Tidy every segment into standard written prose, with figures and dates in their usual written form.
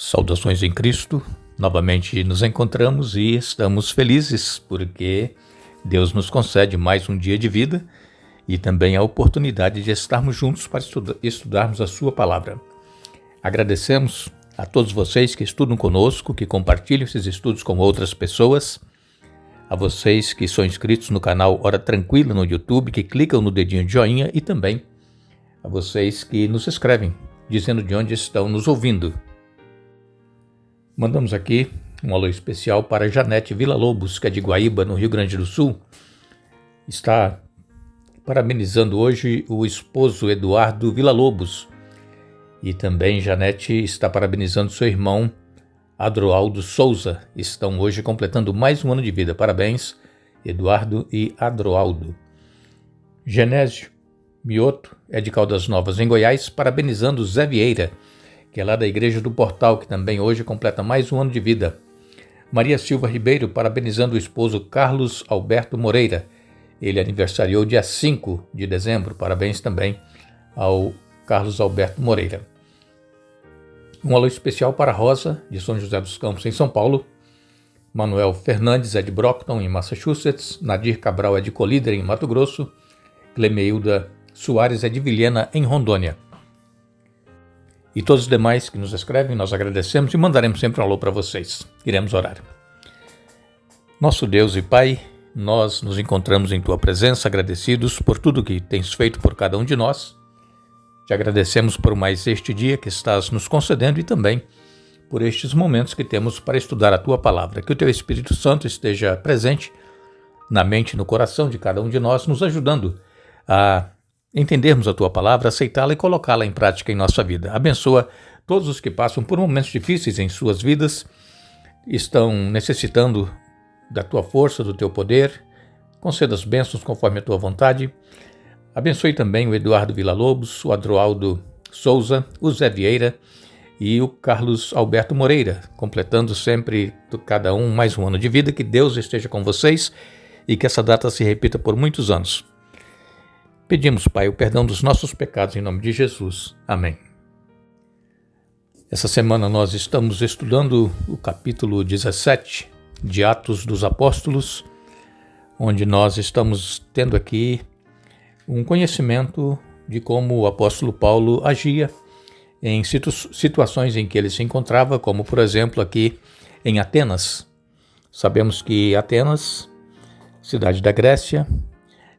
Saudações em Cristo, novamente nos encontramos e estamos felizes porque Deus nos concede mais um dia de vida e também a oportunidade de estarmos juntos para estudarmos a sua palavra. Agradecemos a todos vocês que estudam conosco, que compartilham esses estudos com outras pessoas, a vocês que são inscritos no canal Hora Tranquila no YouTube, que clicam no dedinho de joinha e também a vocês que nos escrevem, dizendo de onde estão nos ouvindo. Mandamos aqui um alô especial para Janete Villa-Lobos, que é de Guaíba, no Rio Grande do Sul. Está parabenizando hoje o esposo Eduardo Villa-Lobos. E também Janete está parabenizando seu irmão Adroaldo Souza. Estão hoje completando mais um ano de vida. Parabéns, Eduardo e Adroaldo. Genésio Mioto é de Caldas Novas, em Goiás, parabenizando Zé Vieira, que é lá da Igreja do Portal, que também hoje completa mais um ano de vida. Maria Silva Ribeiro, parabenizando o esposo Carlos Alberto Moreira. Ele aniversariou dia 5 de dezembro. Parabéns também ao Carlos Alberto Moreira. Um alô especial para Rosa, de São José dos Campos, em São Paulo. Manuel Fernandes é de Brockton, em Massachusetts. Nadir Cabral é de Colíder, em Mato Grosso. Clemeilda Soares é de Vilhena, em Rondônia. E todos os demais que nos escrevem, nós agradecemos e mandaremos sempre um alô para vocês. Iremos orar. Nosso Deus e Pai, nós nos encontramos em Tua presença, agradecidos por tudo que tens feito por cada um de nós. Te agradecemos por mais este dia que estás nos concedendo e também por estes momentos que temos para estudar a Tua palavra. Que o Teu Espírito Santo esteja presente na mente e no coração de cada um de nós, nos ajudando a entendermos a Tua palavra, aceitá-la e colocá-la em prática em nossa vida. Abençoa todos os que passam por momentos difíceis em suas vidas, estão necessitando da Tua força, do Teu poder. Conceda as bênçãos conforme a Tua vontade. Abençoe também o Eduardo Villa-Lobos, o Adroaldo Souza, o Zé Vieira e o Carlos Alberto Moreira, completando sempre cada um mais um ano de vida. Que Deus esteja com vocês e que essa data se repita por muitos anos. Pedimos, Pai, o perdão dos nossos pecados em nome de Jesus. Amém. Essa semana nós estamos estudando o capítulo 17 de Atos dos Apóstolos, onde nós estamos tendo aqui um conhecimento de como o apóstolo Paulo agia em situações em que ele se encontrava, como por exemplo aqui em Atenas. Sabemos que Atenas, cidade da Grécia,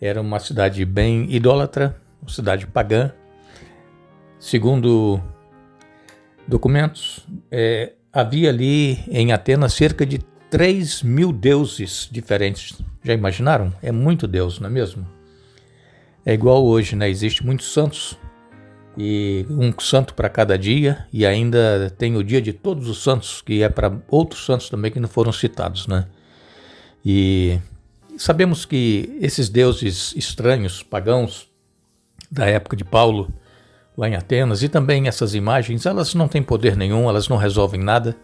era uma cidade bem idólatra, uma cidade pagã. Segundo documentos, havia ali em Atenas cerca de 3.000 deuses diferentes. Já imaginaram? É muito Deus, não é mesmo? É igual hoje, né? Existem muitos santos, e um santo para cada dia, e ainda tem o dia de todos os santos, que é para outros santos também que não foram citados, né? E sabemos que esses deuses estranhos, pagãos, da época de Paulo, lá em Atenas, e também essas imagens, elas não têm poder nenhum, elas não resolvem nada,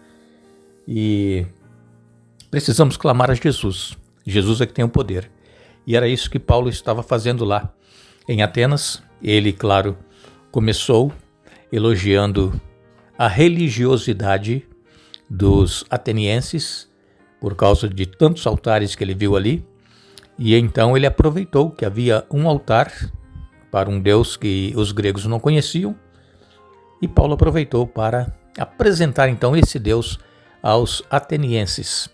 e precisamos clamar a Jesus. Jesus é que tem o poder. E era isso que Paulo estava fazendo lá em Atenas. Ele, claro, começou elogiando a religiosidade dos atenienses, por causa de tantos altares que ele viu ali. E então ele aproveitou que havia um altar para um deus que os gregos não conheciam, e Paulo aproveitou para apresentar então esse deus aos atenienses.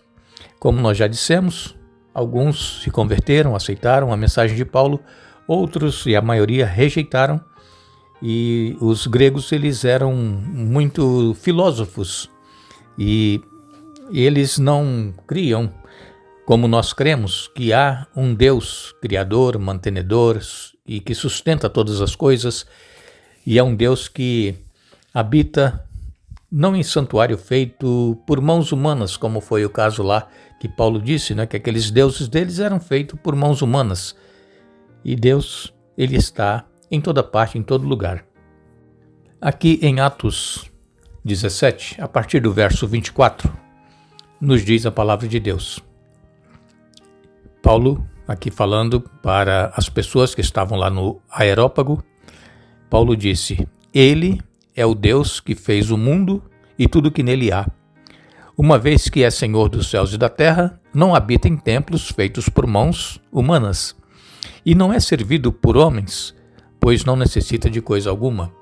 Como nós já dissemos, alguns se converteram, aceitaram a mensagem de Paulo, outros e a maioria rejeitaram, e os gregos eles eram muito filósofos e eles não criam como nós cremos que há um Deus criador, mantenedor e que sustenta todas as coisas, e é um Deus que habita não em santuário feito por mãos humanas, como foi o caso lá que Paulo disse, né, que aqueles deuses deles eram feitos por mãos humanas. E Deus, ele está em toda parte, em todo lugar. Aqui em Atos 17, a partir do verso 24, nos diz a palavra de Deus. Paulo, aqui falando para as pessoas que estavam lá no Areópago, Paulo disse: Ele é o Deus que fez o mundo e tudo que nele há. Uma vez que é Senhor dos céus e da terra, não habita em templos feitos por mãos humanas, e não é servido por homens, pois não necessita de coisa alguma.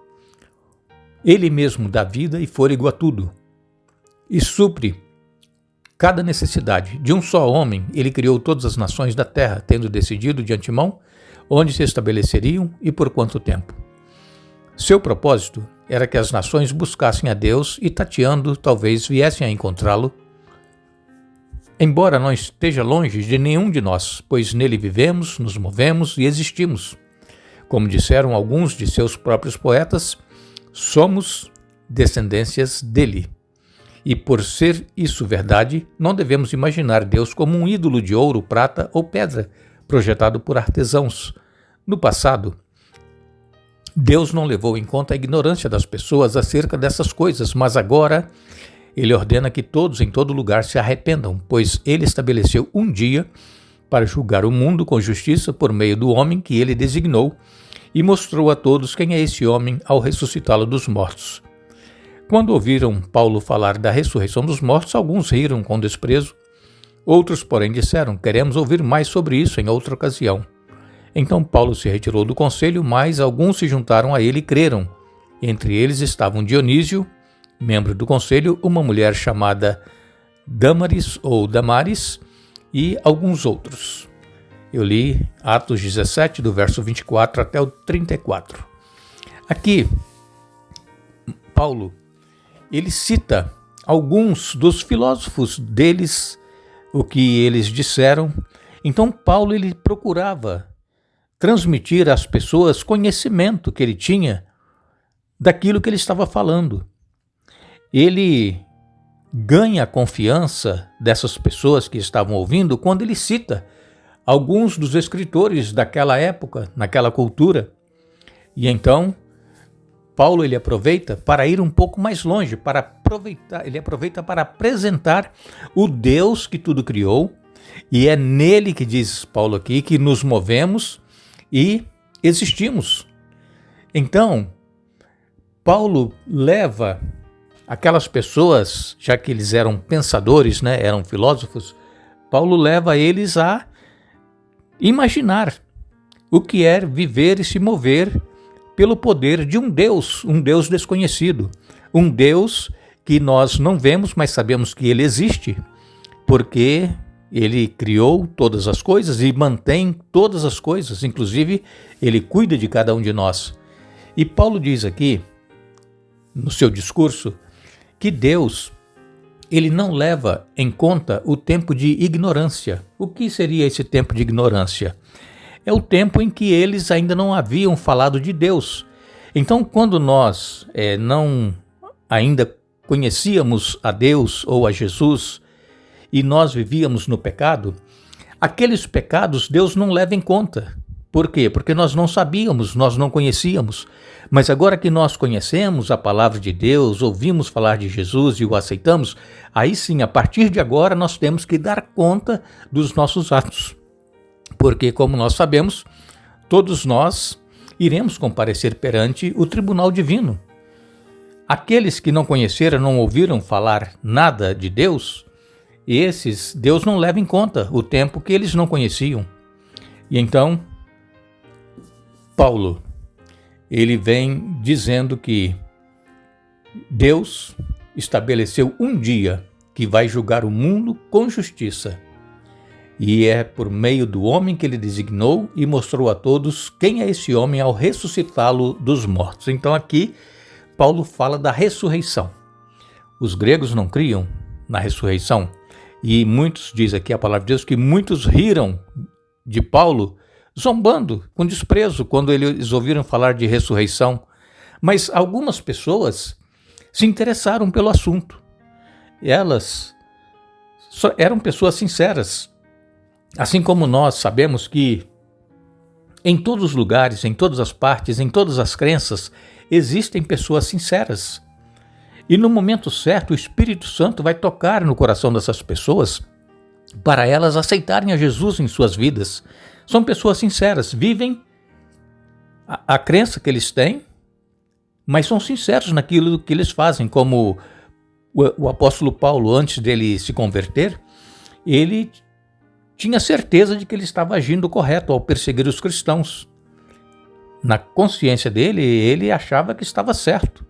Ele mesmo dá vida e fôlego a tudo, e supre cada necessidade. De um só homem, ele criou todas as nações da terra, tendo decidido de antemão onde se estabeleceriam e por quanto tempo. Seu propósito era que as nações buscassem a Deus e, tateando, talvez viessem a encontrá-lo, embora não esteja longe de nenhum de nós, pois nele vivemos, nos movemos e existimos. Como disseram alguns de seus próprios poetas, somos descendências dele. E por ser isso verdade, não devemos imaginar Deus como um ídolo de ouro, prata ou pedra, projetado por artesãos. No passado, Deus não levou em conta a ignorância das pessoas acerca dessas coisas, mas agora Ele ordena que todos em todo lugar se arrependam, pois Ele estabeleceu um dia para julgar o mundo com justiça por meio do homem que Ele designou e mostrou a todos quem é esse homem ao ressuscitá-lo dos mortos. Quando ouviram Paulo falar da ressurreição dos mortos, alguns riram com desprezo, outros, porém, disseram: queremos ouvir mais sobre isso em outra ocasião. Então Paulo se retirou do conselho, mas alguns se juntaram a ele e creram. Entre eles estavam Dionísio, membro do conselho, uma mulher chamada Damaris ou Damaris e alguns outros. Eu li Atos 17, do verso 24 até o 34. Aqui, Paulo, ele cita alguns dos filósofos deles, o que eles disseram. Então Paulo ele procurava transmitir às pessoas conhecimento que ele tinha daquilo que ele estava falando. Ele ganha a confiança dessas pessoas que estavam ouvindo quando ele cita alguns dos escritores daquela época, naquela cultura. E então, Paulo ele aproveita para ir um pouco mais longe, ele aproveita para apresentar o Deus que tudo criou, e é nele que diz Paulo aqui que nos movemos e existimos. Então, Paulo leva aquelas pessoas, já que eles eram pensadores, eram filósofos, Paulo leva eles a imaginar o que é viver e se mover pelo poder de um Deus desconhecido, um Deus que nós não vemos, mas sabemos que ele existe, porque ele criou todas as coisas e mantém todas as coisas, inclusive ele cuida de cada um de nós. E Paulo diz aqui, no seu discurso, que Deus ele não leva em conta o tempo de ignorância. O que seria esse tempo de ignorância? É o tempo em que eles ainda não haviam falado de Deus. Então, quando nós não ainda conhecíamos a Deus ou a Jesus e nós vivíamos no pecado, aqueles pecados Deus não leva em conta. Por quê? Porque nós não sabíamos, nós não conhecíamos. Mas agora que nós conhecemos a palavra de Deus, ouvimos falar de Jesus e o aceitamos, aí sim, a partir de agora, nós temos que dar conta dos nossos atos. Porque, como nós sabemos, todos nós iremos comparecer perante o tribunal divino. Aqueles que não conheceram, não ouviram falar nada de Deus, esses Deus não leva em conta o tempo que eles não conheciam. E então, Paulo, ele vem dizendo que Deus estabeleceu um dia que vai julgar o mundo com justiça. E é por meio do homem que ele designou e mostrou a todos quem é esse homem ao ressuscitá-lo dos mortos. Então aqui, Paulo fala da ressurreição. Os gregos não criam na ressurreição. E muitos, diz aqui a palavra de Deus, que muitos riram de Paulo, zombando, com desprezo, quando eles ouviram falar de ressurreição. Mas algumas pessoas se interessaram pelo assunto. Elas eram pessoas sinceras. Assim como nós sabemos que em todos os lugares, em todas as partes, em todas as crenças, existem pessoas sinceras. E no momento certo, o Espírito Santo vai tocar no coração dessas pessoas para elas aceitarem a Jesus em suas vidas. São pessoas sinceras, vivem a crença que eles têm, mas são sinceros naquilo que eles fazem, como O apóstolo Paulo, antes dele se converter, ele tinha certeza de que ele estava agindo correto ao perseguir os cristãos. Na consciência dele, ele achava que estava certo,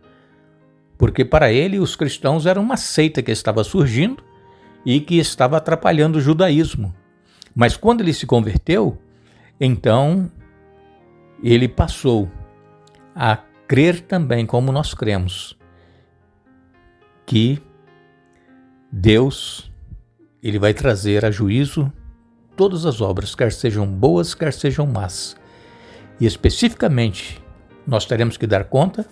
porque para ele os cristãos eram uma seita que estava surgindo e que estava atrapalhando o judaísmo. Mas quando ele se converteu, então ele passou a crer também, como nós cremos, que Deus, ele vai trazer a juízo todas as obras, quer sejam boas, quer sejam más. E especificamente, nós teremos que dar conta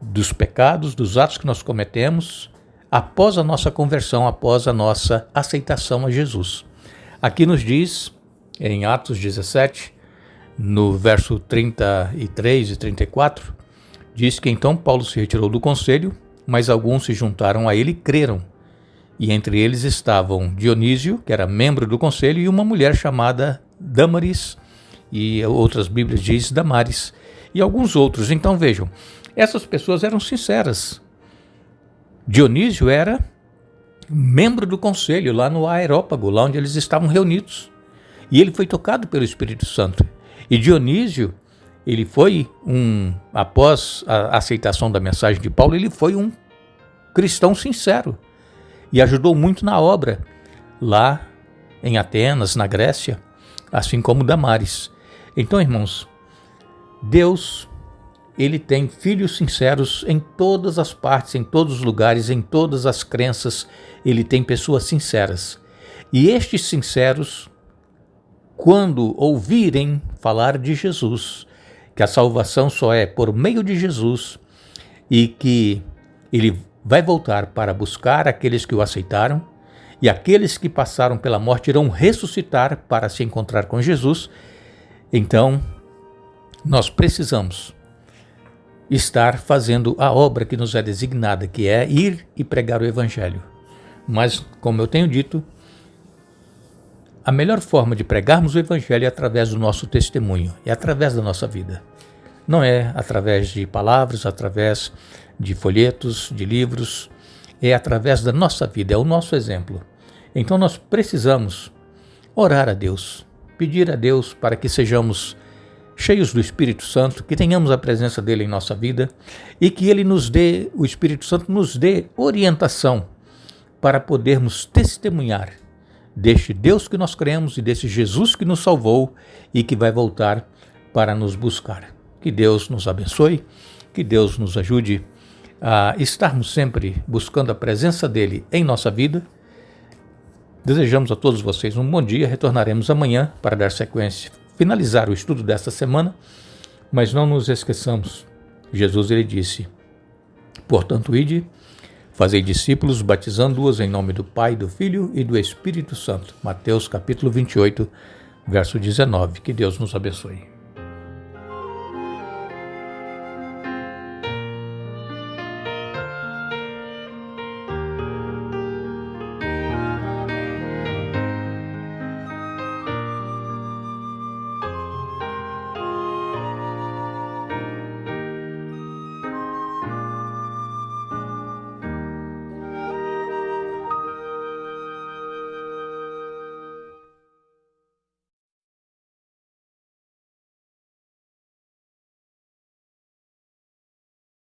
dos pecados, dos atos que nós cometemos após a nossa conversão, após a nossa aceitação a Jesus. Aqui nos diz, em Atos 17, no verso 33 e 34, diz que então Paulo se retirou do conselho, mas alguns se juntaram a ele e creram. E entre eles estavam Dionísio, que era membro do conselho, e uma mulher chamada Dâmaris, e outras bíblias dizem Damares, e alguns outros. Então vejam, essas pessoas eram sinceras. Dionísio era membro do conselho lá no Areópago, lá onde eles estavam reunidos. E ele foi tocado pelo Espírito Santo. E Dionísio, ele foi após a aceitação da mensagem de Paulo, ele foi um cristão sincero e ajudou muito na obra lá em Atenas, na Grécia, assim como Damares. Então, irmãos, Deus, ele tem filhos sinceros em todas as partes, em todos os lugares, em todas as crenças, ele tem pessoas sinceras. E estes sinceros, quando ouvirem falar de Jesus, que a salvação só é por meio de Jesus e que ele vai voltar para buscar aqueles que o aceitaram, e aqueles que passaram pela morte irão ressuscitar para se encontrar com Jesus, então nós precisamos estar fazendo a obra que nos é designada, que é ir e pregar o Evangelho. Mas, como eu tenho dito, a melhor forma de pregarmos o Evangelho é através do nosso testemunho, é através da nossa vida. Não é através de palavras, através de folhetos, de livros, é através da nossa vida, é o nosso exemplo. Então nós precisamos orar a Deus, pedir a Deus para que sejamos cheios do Espírito Santo, que tenhamos a presença dele em nossa vida e que ele nos dê, o Espírito Santo nos dê orientação para podermos testemunhar deste Deus que nós cremos e desse Jesus que nos salvou e que vai voltar para nos buscar. Que Deus nos abençoe, que Deus nos ajude a estarmos sempre buscando a presença dele em nossa vida. Desejamos a todos vocês um bom dia, retornaremos amanhã para dar sequência, finalizar o estudo desta semana, mas não nos esqueçamos, Jesus ele disse, portanto ide, fazei discípulos, batizando-os em nome do Pai, do Filho e do Espírito Santo. Mateus capítulo 28, verso 19. Que Deus nos abençoe.